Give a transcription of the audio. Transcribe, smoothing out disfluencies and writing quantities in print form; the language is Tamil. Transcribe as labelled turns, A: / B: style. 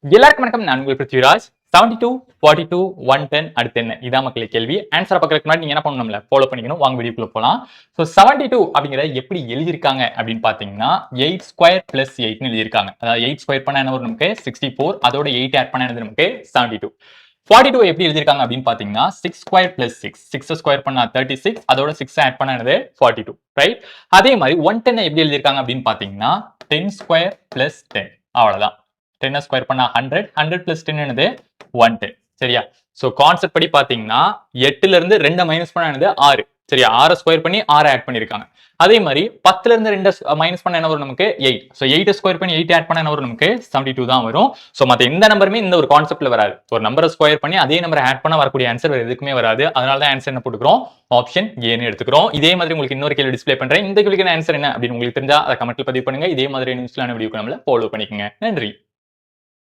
A: எல்லாருக்கும் வணக்கம். நான் உங்கள் பிருத்விராஜ். 72, 42, 110 அடுத்து என்ன? இதான் மக்களே கேள்வி. ஆன்சரை பார்க்கறதுக்கு முன்னாடி நீங்க என்ன பண்ணணும்ல ஃபாலோ பண்ணிக்கணும். வாங்க வீடியோக்குள்ள போலாம். ஸோ 72 அப்படிங்கிறத எப்படி எழுதியிருக்காங்க அப்படின்னு பார்த்தீங்கன்னா 8 ஸ்கொயர் பிளஸ் 8ன்னு எழுதியிருக்காங்க. அதாவது 8 ஸ்கொயர் பண்ணா என்ன வரும் நமக்கு 64, அதோட 8 ஆட் பண்ணா என்னது நமக்கு 72. 42 எப்படி எழுதியிருக்காங்க அப்படின்னு பார்த்தீங்கன்னா 6 ஸ்கொயர் பிளஸ் 6, 6 ஸ்கொயர் பண்ணா 36, அதோட 6 ஆட் பண்ணா என்னது 42, ரைட்? அதே மாதிரி 110 எப்படி எழுதியிருக்காங்க அப்படின்னு பார்த்தீங்கன்னா 10 ஸ்கொயர் பிளஸ் 10, அவ்வளவுதான். 10 ஸ்கொயர் பண்ணா 100, 100 பிளஸ் 10 என்னது 110. சரியா? சோ கான்செப்ட் படி பாத்தீங்கன்னா 8ல இருந்து 2 மைனஸ் பண்ணா என்னது 6. சரியா? 6 ஸ்கொயர் பண்ணி 6 ஆட் பண்ணிருக்காங்க. அதே மாதிரி 10ல இருந்து 2 மைனஸ் பண்ணா என்ன வரும் நமக்கு 8. சோ 8 ஸ்கொயர் பண்ணி 8 ஆட் பண்ணா என்ன வரும் நமக்கு 72 தான் வரும். சோ மத்த எந்த நம்பருமே இந்த ஒரு கான்செப்ட்ல வராது. ஒரு நம்பரை ஸ்கொயர் பண்ணி அதே நம்பரை ஆட் பண்ணா வரக்கூடிய ஆன்சர் வேற எதுக்குமே வராது. அதனால தான் ஆன்சர் என்ன போட்டுக்கிறோம், ஆப்ஷன் ஏன்னு எடுத்துக்கிறோம். இதே மாதிரி உங்களுக்கு இன்னொரு கேள்வி டிஸ்ப்ளே பண்றேன். இந்த கேள்விக்கான ஆன்சர் என்ன அப்படின்னு உங்களுக்கு தெரிஞ்சா அதை கமெண்ட்ல பதிவு பண்ணுங்க. இதே மாதிரி நியூஸ்லான வீடியோக்கு நம்மள ஃபாலோ பண்ணிக்கங்க. நன்றி.